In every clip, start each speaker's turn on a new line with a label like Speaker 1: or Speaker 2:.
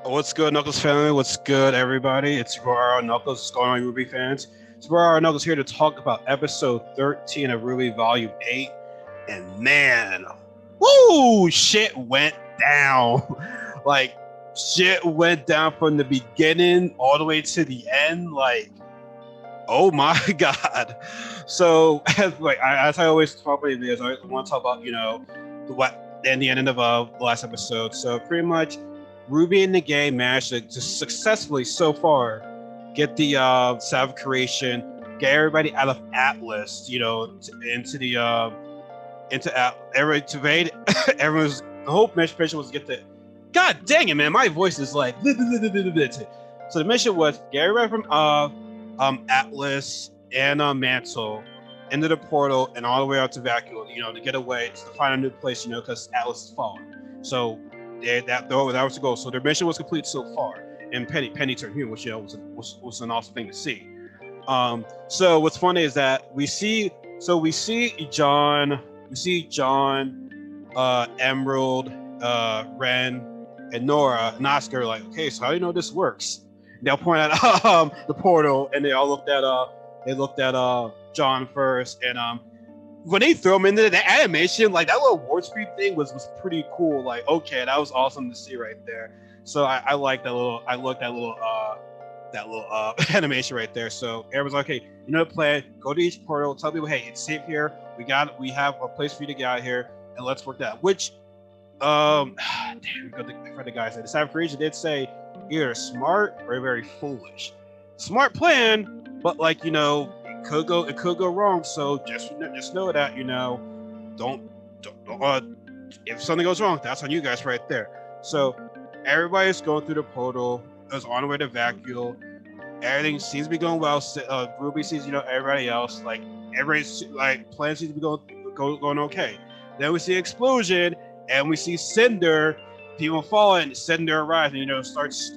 Speaker 1: What's good, Knuckles family? What's good, everybody? It's RWBY Knuckles. What's going on, RWBY fans? It's RWBY Knuckles here to talk about episode 13 of RWBY Volume 8. And man, woo, shit went down. Like, shit went down from the beginning all the way to the end. Like, oh my god. So, as I always talk about videos, I want to talk about, the ending of the last episode. So, pretty much, Ruby and the gang managed to just successfully so far get the South creation, get everybody out of Atlas, into the everybody to evade. Everyone's the whole mission was to get the. God dang it, man! My voice is like. So the mission was get everybody from Atlas and Mantle into the portal and all the way out to Vacuole, to get away to find a new place, because Atlas is fallen. So that was the goal. So their mission was complete so far, and Penny turned human, which was an awesome thing to see. So what's funny is that we see John, Emerald, Ren, and Nora and Oscar like, okay, so how do you know this works? And they'll point at the portal, and they all looked at John first, and when they throw him into the animation, like that little warp speed thing was pretty cool. Like, okay, that was awesome to see right there. So I like that little animation right there. So everyone's like, okay, you know the plan. Go to each portal, tell people, hey, it's safe here. We have a place for you to get out here, and let's work that out. Which damn, for the guys, the South Koreans did say either smart or very foolish. Smart plan, but it could go wrong. So just know that don't if something goes wrong, that's on you guys right there. So everybody's going through the portal. Is on the way to Vacuole. Everything seems to be going well. Ruby sees everybody else everybody's plan seems to be going okay. Then we see an explosion, and we see Cinder, people falling. Cinder arrives and starts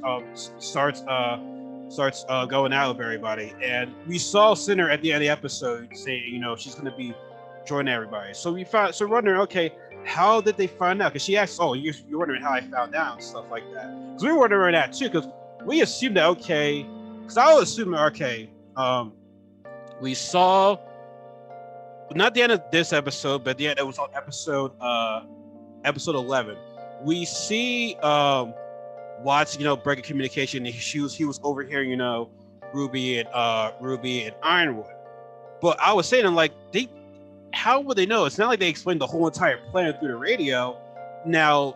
Speaker 1: going out with everybody. And we saw Cinder at the end of the episode saying she's going to be joining everybody. So we're wondering, okay, how did they find out? Because she asked, oh, you're wondering how I found out and stuff like that. Because we were wondering that too. Because we assumed that, okay, because I was assuming, okay, we saw not the end of this episode, but the end it was on episode 11. We see Watts, breaking communication. He was overhearing, Ruby and Ironwood. But I was saying, how would they know? It's not like they explained the whole entire plan through the radio. Now,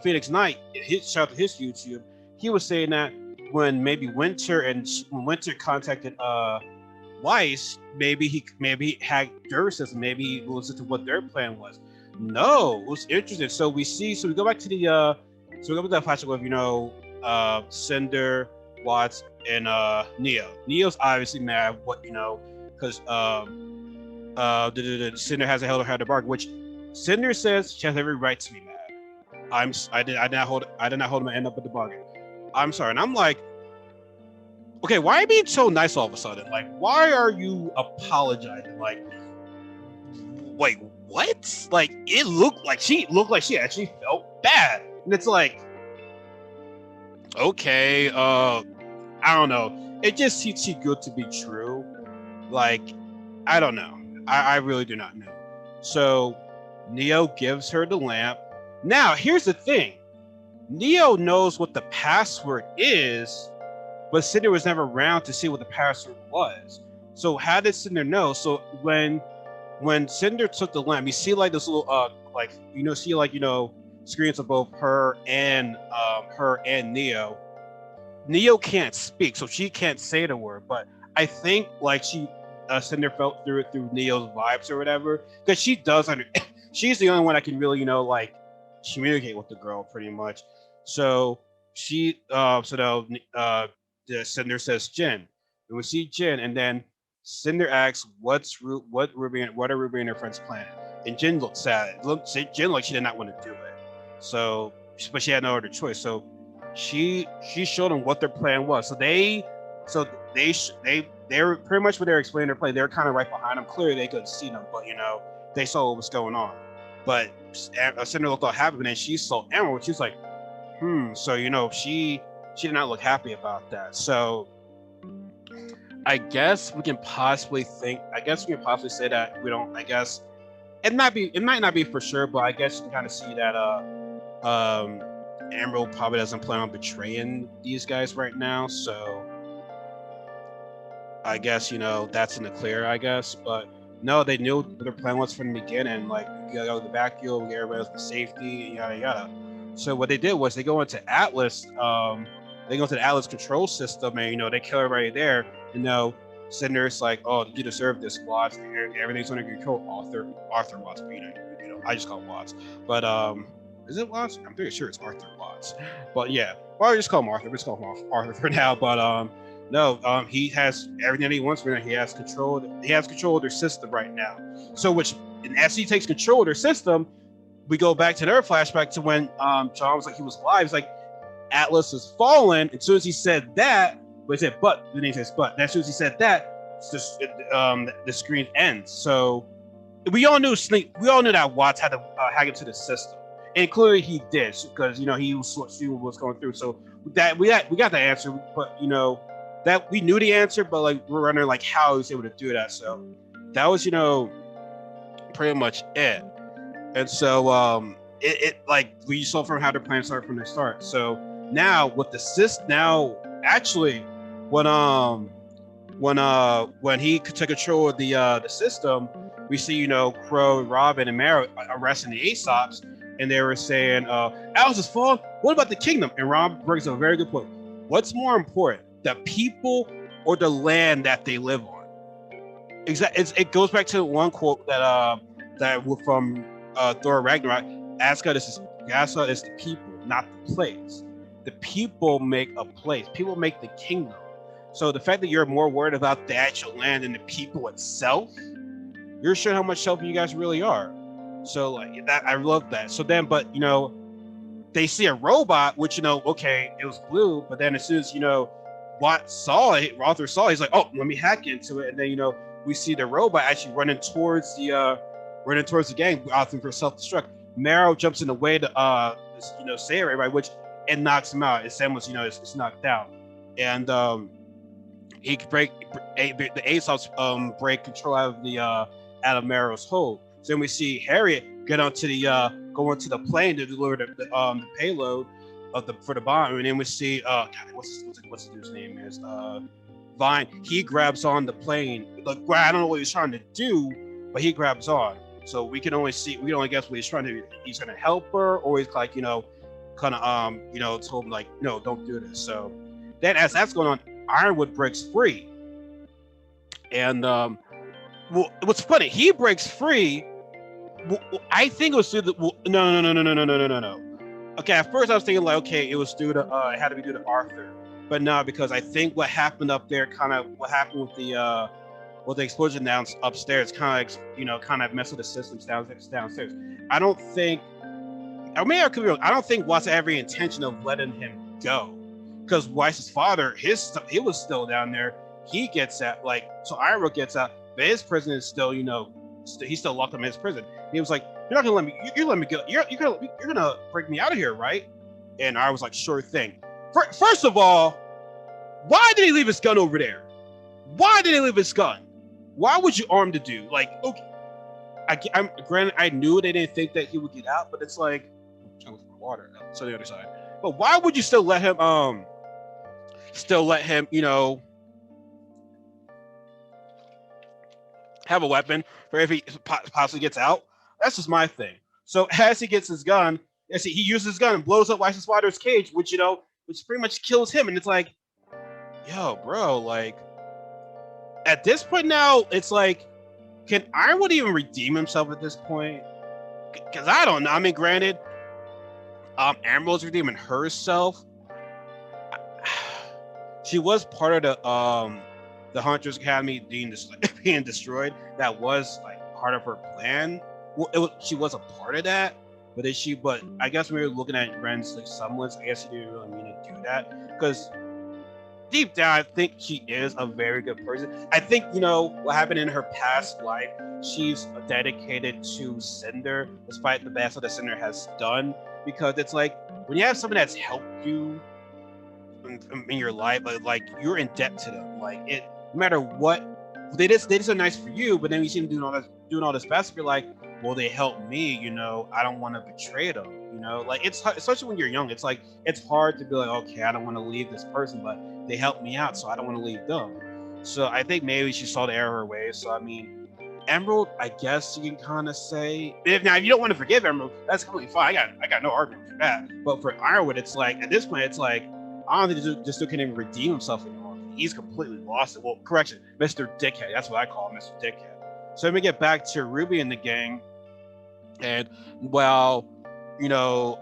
Speaker 1: Phoenix Knight, shout out to his YouTube, he was saying that when Winter contacted Weiss, maybe he had their system, maybe he listened to what their plan was. No, it was interesting. So we go back to the flashback with Cinder, Watts, and Neo. Neo's obviously mad, because Cinder hasn't held her to bargain, which Cinder says she has every right to be mad. I did not hold my end up at the bargain. I'm sorry, and I'm like, okay, why are you being so nice all of a sudden? Like, why are you apologizing? Like, wait, what? Like, it looked like she actually felt bad, and it's like, okay, I don't know. It just seems too good to be true. Like, I don't know. I really do not know. So Neo gives her the lamp. Now, here's the thing. Neo knows what the password is, but Cinder was never around to see what the password was. So how did Cinder know? So when Cinder took the lamp, you see this little screens of both her and Neo. Neo can't speak, so she can't say the word, but I think Cinder felt through Neo's vibes or whatever, because she does she's the only one that can really communicate with the girl pretty much. So she Cinder says Jin, and we see Jin, and then Cinder asks what are Ruby and her friends planning, and Jin looked sad. Jin like she did not want to do it. So, but she had no other choice. So she showed them what their plan was. So they were pretty much when they were explaining their plan. They were kind of right behind them. Clearly, they couldn't see them, but they saw what was going on. But Cinder looked all happy, and then she saw Emerald. She's like, So she did not look happy about that. So I guess we can possibly think. I guess we can possibly say that we don't. I guess it might not be for sure, but I guess you can kind of see that Emerald probably doesn't plan on betraying these guys right now. So I guess that's in the clear. I guess, but no, they knew what their plan was from the beginning. Like, we gotta go to the backfield, we get everybody else to safety, yada yada. So what they did was they go into Atlas. They go into the Atlas control system, and they kill everybody there. Cinder's like, oh, you deserve this, Watts. Everything's under control. Arthur Watts, but I just call him Watts. But is it Watts? I'm pretty sure it's Arthur Watts. But yeah, well, I just call him Arthur. Let's call him Arthur for now. But no, he has everything that he wants right now. He has control of their system right now. So as he takes control of their system, we go back to their flashback to when John was like, he was alive. It's like Atlas is fallen. As soon as he said that, but he said but. Then he says but. And as soon as he said that, the screen ends. So we all knew that Watts had to hack into the system, and clearly he did, because he was seeing what was going through. So that we got the answer, but that we knew the answer, but like we're wondering like how he was able to do that. So that was pretty much it. And so it like we saw from how their plan started from the start. So now with the actually when he took control of the system, we see Crow, Robin, and Marrow arresting the Aesops, and they were saying Alice is fallen. What about the kingdom? And Rob brings up a very good point. What's more important, the people or the land that they live on? It goes back to one quote that from Thor Ragnarok. Asgard is the people, not the place. The people make a place. People make the kingdom. So the fact that you're more worried about the actual land than the people itself, you're showing how much self you guys really are. So like that, I love that. So then, but they see a robot, which okay, it was blue, but then as soon as Watt saw it, Arthur saw it, he's like, oh, let me hack into it, and then we see the robot actually running towards the gang, opting for self-destruct. Marrow jumps in the way to save everybody, which it knocks him out. It's almost it's knocked out, and he can the Aesops break control out of Marrow's hold. So then we see Harriet get onto go into the plane to deliver the payload for the bomb, and then we see what's the dude's name is Vine. He grabs on the plane. Like, I don't know what he's trying to do, but he grabs on. So we can only guess what he's trying to do. He's gonna help her, or he's like kind of told him like, no, don't do this. So then as that's going on, Ironwood breaks free, and what's funny, he breaks free. I think it was through the no. Okay, at first I was thinking like, okay, it was due to it had to be due to Arthur, but no, because I think what happened up there, what happened with the explosion upstairs, kind of messed with the systems downstairs. I don't think. I mean, I could be wrong. I don't think Watts had every intention of letting him go, because Weiss's father, he was still down there. He gets out, so Ironwood gets out, but his prison is still, he's still locked up in his prison. He was like, "You're not gonna let me. You're let me go. You're gonna break me out of here, right?" And I was like, "Sure thing." First of all, why did he leave his gun over there? Why did he leave his gun? Why would you arm the dude? Like, okay, I'm granted, I knew they didn't think that he would get out, but it's like, I'm for water. So the other side. But why would you still let him? Have a weapon for if he possibly gets out? That's just my thing. So as he gets his gun, he uses his gun and blows up Weiss's father's cage, which pretty much kills him. And it's like, yo, bro, like at this point now, it's like, can Ironwood even redeem himself at this point? Because I don't know. I mean, granted, Emerald's redeeming herself. She was part of the Hunters Academy being destroyed. That was like part of her plan. Well, she was a part of that, but I guess when we were looking at Ren's semblance, I guess she didn't really mean to do that, because deep down, I think she is a very good person. I think what happened in her past life, she's dedicated to Cinder, despite the bad stuff that Cinder has done. Because it's like, when you have someone that's helped you, in your life, but like you're in debt to them. Like it, no matter what, they just are nice for you, but then you see them doing all this bad stuff. You're like, well, they helped me, I don't want to betray them, like it's especially when you're young. It's like it's hard to be like, okay, I don't want to leave this person, but they helped me out, so I don't want to leave them. So I think maybe she saw the error of her ways. So I mean, Emerald, I guess you can kind of say. If you don't want to forgive Emerald, that's completely fine. I got no argument for that. But for Ironwood, it's like at this point, it's like I don't think this dude can even redeem himself anymore. He's completely lost it. Well, correction, Mr. Dickhead. That's what I call him, Mr. Dickhead. So let me get back to Ruby and the gang, and well, you know,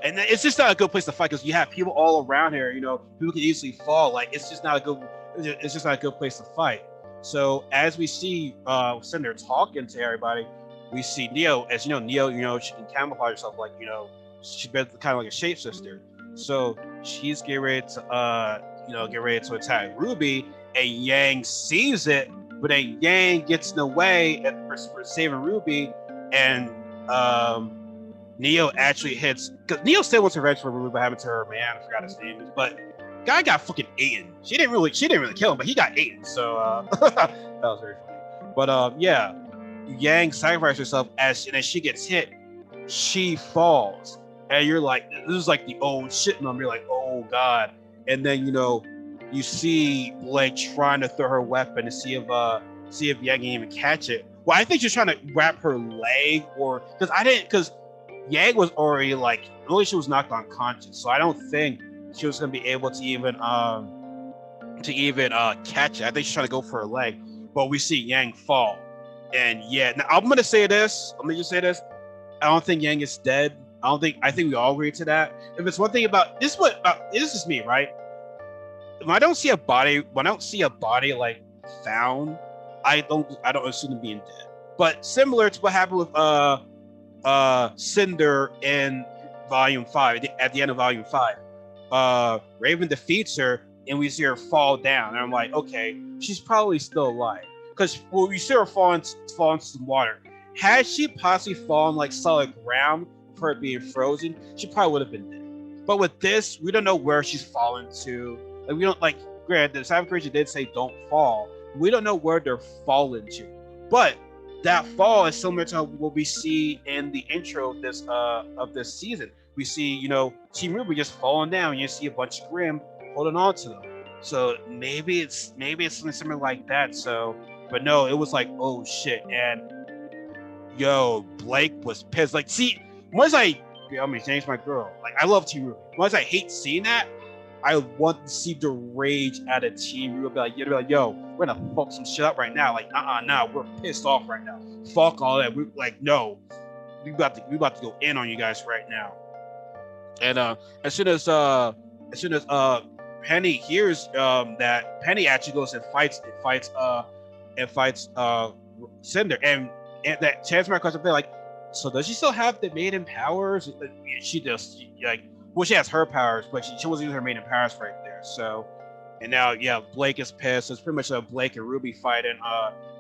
Speaker 1: and it's just not a good place to fight because you have people all around here. People can easily fall. Like it's just not a good place to fight. So as we see Cinder talking to everybody, we see Neo. As you know, Neo, she can camouflage herself like, she's kind of like a shapeshifter. So she's getting ready to attack Ruby, and Yang sees it, but then Yang gets in the way for saving Ruby, and Neo actually hits, because Neo still wants revenge for Ruby by having to her man. I forgot his name, but guy got fucking eaten. She didn't really kill him, but he got eaten. So that was very funny. But yeah, Yang sacrificed herself and as she gets hit, she falls, and you're like, this is like the old shit number. You're like, oh god. And then you see Blake trying to throw her weapon to see if Yang can even catch it. Well, I think she's trying to grab her leg, or because Yang was already really she was knocked unconscious, so I don't think she was gonna be able to even catch it. I think she's trying to go for her leg, but we see Yang fall, and yeah. Now I'm gonna say this. Let me just say this. I don't think Yang is dead. I think we all agree to that. If it's one thing about this, this is me, right? When I don't see a body like found, I don't assume them being dead. But similar to what happened with Cinder in Volume 5, at the end of Volume 5, Raven defeats her, and we see her fall down. And I'm like, okay, she's probably still alive, because we see her fall into some water. Had she possibly fallen like solid ground for it being frozen, she probably would have been dead. But with this, we don't know where she's fallen to. Like we don't granted, the Cyber Creature did say don't fall. We don't know where they're falling to. But that fall is similar to what we see in the intro of this season. We see, Team Ruby just falling down, and you see a bunch of Grimm holding on to them. So maybe it's something similar like that. So, but no, it was like, oh shit. And Blake was pissed. Like, see, once I'm gonna change my girl. Like, I love Team Ruby. Once I hate seeing that, I want to see the rage out of Team Ruby. You'd be like, yo, we're gonna fuck some shit up right now. Like, nah, we're pissed off right now. Fuck all that. We're like, no, we about to go in on you guys right now. And as soon as Penny hears that, Penny actually goes and fights Cinder, and that chance my question, like, so does she still have the maiden powers? She does. She has her powers, but she wasn't using her maiden powers right there. So, and now, Blake is pissed. So it's pretty much Blake and Ruby fighting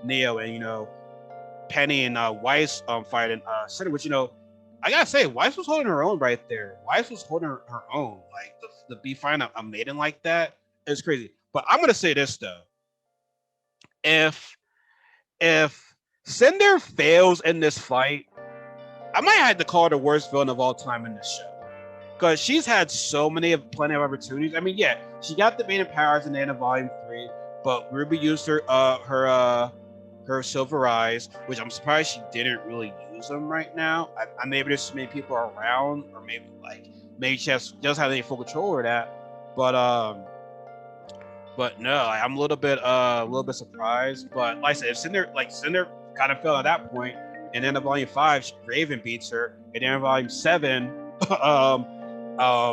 Speaker 1: Neo, and Penny and Weiss fighting Cinder. Which I gotta say, Weiss was holding her own right there. Weiss was holding her own. Like the be fighting a maiden like that is crazy. But I'm gonna say this though: if Cinder fails in this fight, I might have to call her the worst villain of all time in this show. Because she's had plenty of opportunities. I mean, yeah, she got the maiden powers in the end of Volume 3, but Ruby used her silver eyes, which I'm surprised she didn't really use them right now. I maybe there's so many people around, or maybe she doesn't have any full control over that. But no, I'm a little bit surprised. But like I said, if Cinder kind of fell at that point, and then in Volume 5, Raven beats her, and then in Volume 7,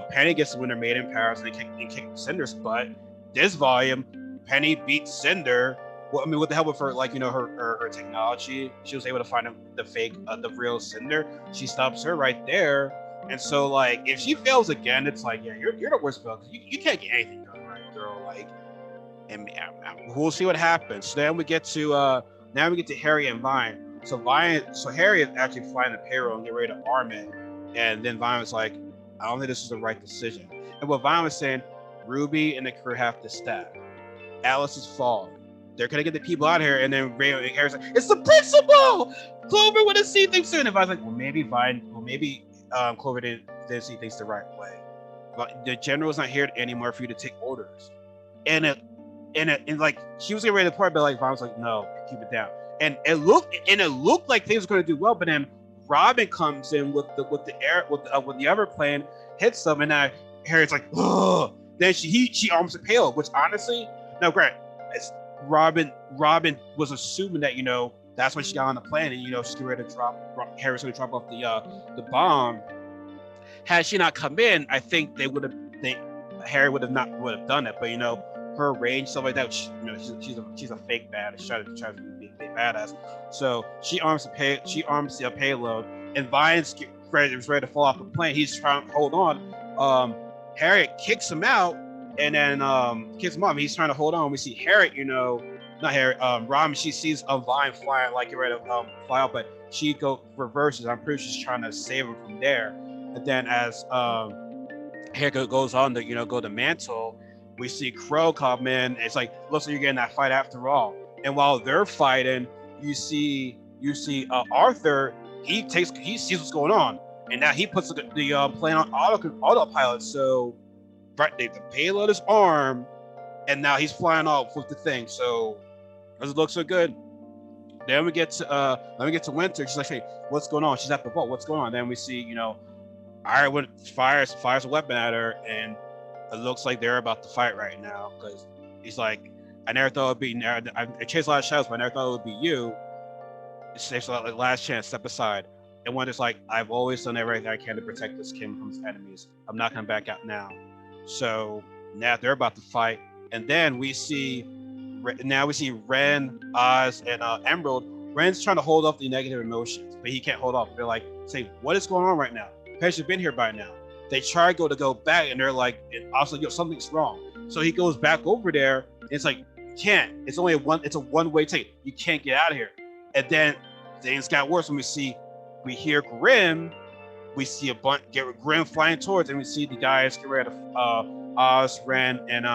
Speaker 1: Penny gets to win her maiden powers and kick Cinder's butt. This volume, Penny beats Cinder. Well, I mean, with the help of her, her technology, she was able to find the real Cinder. She stops her right there, and so if she fails again, it's like, yeah, you're the worst villain. You can't get anything done right, girl. And we'll see what happens. So then we get to Harry and Vine. So Harry is actually flying the payroll and get ready to arm it, and then Vine was like, I don't think this is the right decision. And what Vine was saying, RWBY and the crew have to stop. Alice is falling. They're gonna get the people out of here, and then Ray and Harry's like, "It's the principal." Clover would have seen things soon. If I was like, maybe Clover didn't see things the right way. But the general's not here anymore for you to take orders. And like she was getting ready to part, but like Vine was like, "No, keep it down." And it looked like things were gonna do well, but then Robin comes in with the other plane, hits them, and now Harry's like, "Ugh." Then she almost impaled, which honestly, no, great. Robin was assuming that that's when she got on the plane, and she's getting ready to Harry's going to drop off the bomb. Had she not come in, I think Harry would have done it. But her range, stuff like that. She's a fake badass. She's trying to be a badass. So she arms the payload, and Vine's ready to fall off the plane. He's trying to hold on. Harriet kicks him out, and then kicks him off. He's trying to hold on. We see Harriet, not Harriet, Robin. She sees Vine flying, like you're ready to fly out, but she reverses. I'm pretty sure she's trying to save him from there. And then as Harriet goes on to go to Mantle, we see Crow come in. It's like, looks like you're getting that fight after all. And while they're fighting, you see Arthur. He sees what's going on, and now he puts the plane on autopilot. So, right, the payload is armed, and now he's flying off with the thing. So, does it look so good? Then we get to Winter. She's like, "Hey, what's going on?" She's at the vault. What's going on? Then we see, Ironwood fires a weapon at her, and it looks like they're about to fight right now, because he's like, "I never thought it would be. I chased a lot of shadows, but I never thought it would be you. It's like last chance. Step aside." And Winter's like, "I've always done everything I can to protect this king from his enemies. I'm not gonna back out now." So now they're about to fight, and then we see Ren, Oz, and Emerald. Ren's trying to hold off the negative emotions, but he can't hold off. They're like saying, "What is going on right now? Parents have been here by now." They try to go back, and they're like, and also, something's wrong. So he goes back over there, and it's like, "You can't. It's a one-way ticket. You can't get out of here." And then things got worse when we hear Grim. We see Grim flying towards, and we see the guys get ready to Oz, Ren, and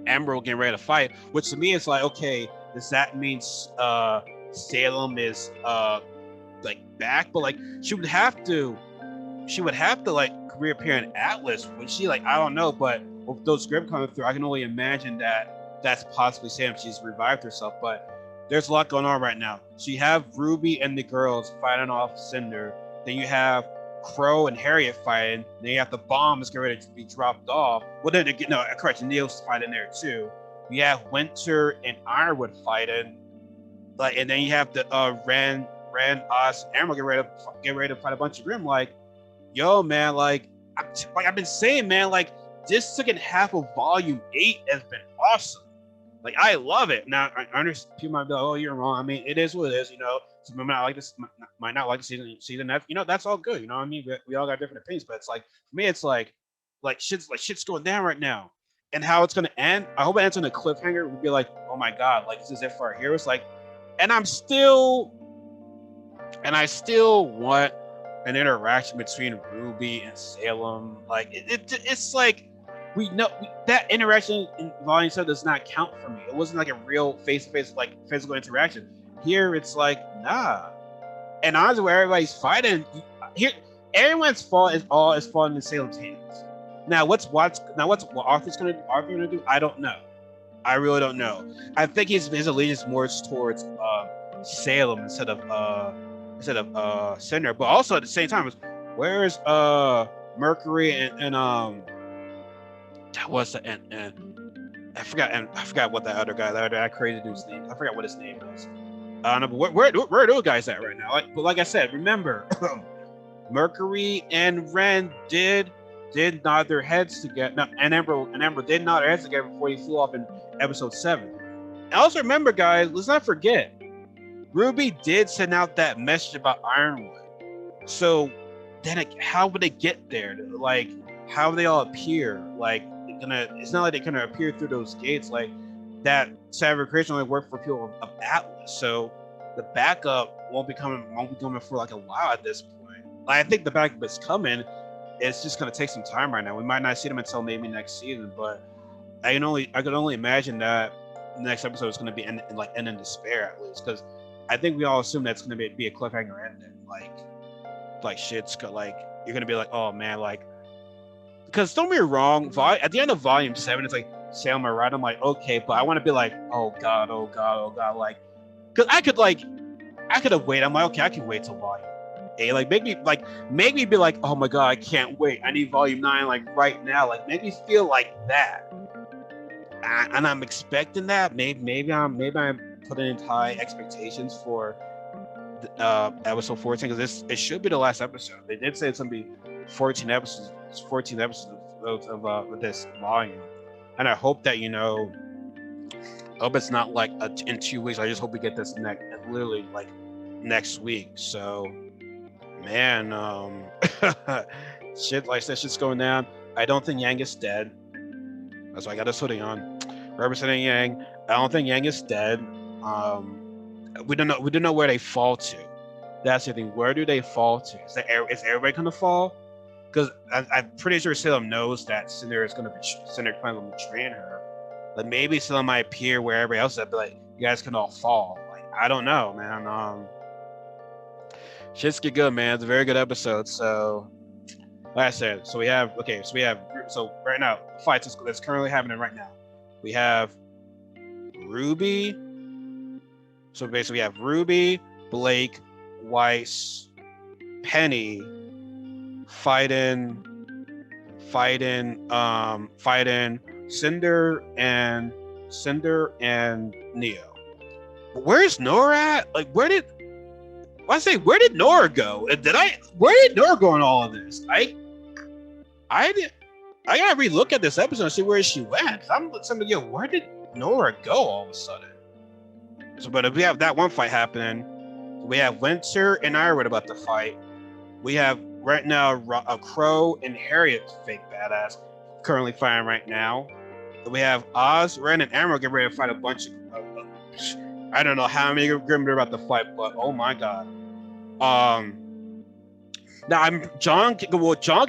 Speaker 1: Emerald getting ready to fight. Which to me is like, okay, does that mean Salem is like back? But like she would have to like reappear in Atlas. When she like, I don't know, but with those Grim coming through, I can only imagine that that's possibly Salem. She's revived herself, but there's a lot going on right now. So you have RWBY and the girls fighting off Cinder. Then you have Crow and Harriet fighting. Then you have the bombs getting ready to be dropped off. Well, then correction, Neil's fighting there too. You have Winter and Ironwood fighting. And then you have the Ren, Oz, and Emerald get ready to fight a bunch of Grim. Like, yo, man, like I've been saying, man, like this second half of Volume 8 has been awesome. Like, I love it. Now, I understand people might be like, "Oh, you're wrong." I mean, it is what it is, Some might like this, might not like the season. That's all good. You know what I mean? We all got different opinions, but it's like, for me, it's like shit's going down right now. And how it's gonna end, I hope it ends on a cliffhanger. We'd be like, "Oh my god, like this is it for our heroes." Like, and I still want an interaction between RWBY and Salem. Like, it's like, we know that interaction in Volume 7 does not count for me. It wasn't like a real face-to-face, like physical interaction. Here, it's like, nah. And honestly, where everybody's fighting, everyone's fault is falling in Salem's hands. Now, what Arthur's gonna do? I don't know. I really don't know. I think his allegiance more towards Salem instead of Cinder. But also at the same time, where's Mercury and what's the and I forgot what that crazy dude's name. I forgot what his name was. I don't know, but where are those guys at right now? Like I said, remember, Mercury and Ren did nod their heads together. No, and Emerald did nod their heads together before he flew off in episode 7. And also remember, guys, let's not forget, RWBY did send out that message about Ironwood. So then, how would they get there? Like, how would they all appear? Like, it's not like they're gonna appear through those gates. Like, that Cyber Creation only worked for people of Atlas. So the backup won't be coming for like a while at this point. I think the backup is coming. It's just gonna take some time right now. We might not see them until maybe next season, but I can only imagine that the next episode is gonna be end in despair at least, because I think we all assume that's gonna be a cliffhanger ending. Like shit's like you're gonna be like, oh man, like, because don't be wrong, at the end of volume 7, it's like Sailor Ride. I'm like, okay, but I want to be like, oh god, oh god, oh god, like, because I could have waited. I'm like, okay, I can wait till volume 8. Like, make me be like, oh my god, I can't wait. I need volume 9 like right now. Like, make me feel like that. And I'm expecting that. Maybe I'm putting in high expectations for episode 14, because it should be the last episode. They did say it's gonna be 14 episodes. 14 episodes of this volume, and I hope that I hope it's not like in 2 weeks. I just hope we get this literally like next week. So, man, shit, like I said, shit's going down. I don't think Yang is dead. That's why I got this hoodie on, representing Yang. I don't think Yang is dead. We don't know where they fall to. That's the thing. Where do they fall to? Is everybody gonna fall? Because I'm pretty sure Salem knows that Cinder planning on betraying her. Like, maybe Salem might appear where everybody else is, but like, you guys can all fall. Like, I don't know, man. Shit's get good, man. It's a very good episode. So, like I said, so right now, the fights that's currently happening right now. We have RWBY. So basically, we have RWBY, Blake, Weiss, Penny fighting Cinder and Neo. Where's Nora at? Like, where did Nora go? Where did Nora go in all of this? I gotta relook at this episode and see where she went. I'm listening to where did Nora go all of a sudden? So, but if we have that one fight happening, we have Winter and Ironwood about to fight. We have right now a Crow and Harriet, fake badass, currently fighting right now. We have Oz, Ren, and Emerald getting ready to fight a bunch of I don't know how many Grim they're about to fight, but oh my god. Now John can probably John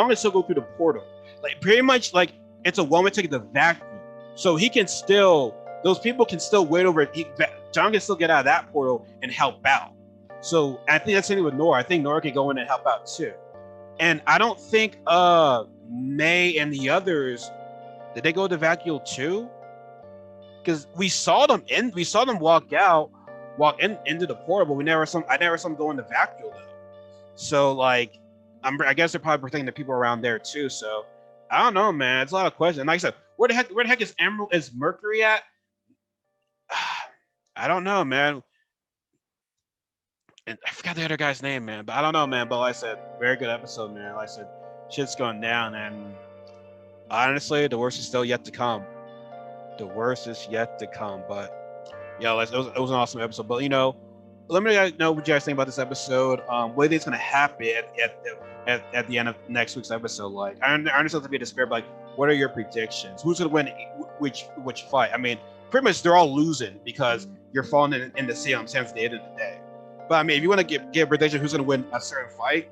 Speaker 1: can still go through the portal. Like, pretty much, like, it's a woman taking the vacuum, so he can still. Those people can still wait over. John can still get out of that portal and help out. So I think that's the same with Nora. I think Nora can go in and help out too. And I don't think May and the others, did they go to vacuum too? Because we saw them walk into the portal, but I never saw them go into vacuum though. So, like, I guess they're probably protecting the people around there too. So I don't know, man. It's a lot of questions. And like I said, where the heck is Mercury at? I don't know, man. And I forgot the other guy's name, man. But I don't know, man. But like I said, very good episode, man. Like I said, shit's going down, and honestly, the worst is still yet to come. The worst is yet to come. But yeah, it was an awesome episode. But let me know what you guys think about this episode. What do you think is gonna happen at the end of next week's episode? Like, I understand to be despair, but like, what are your predictions? Who's gonna win which fight? I mean, pretty much they're all losing because you're falling in the sea on since the end of the day. But I mean, if you want to give a prediction who's gonna win a certain fight,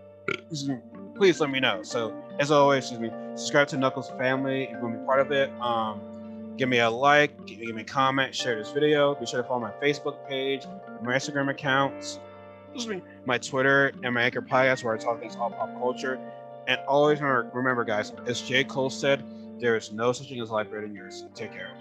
Speaker 1: please let me know. So as always, subscribe to Knuckles family if you want to be part of it. Give me a like, give me a comment, share this video. Be sure to follow my Facebook page, my Instagram accounts, my Twitter, and my Anchor podcast where I talk things all pop culture. And always remember, guys, as J. Cole said, there is no such thing as life better than yours. Take care.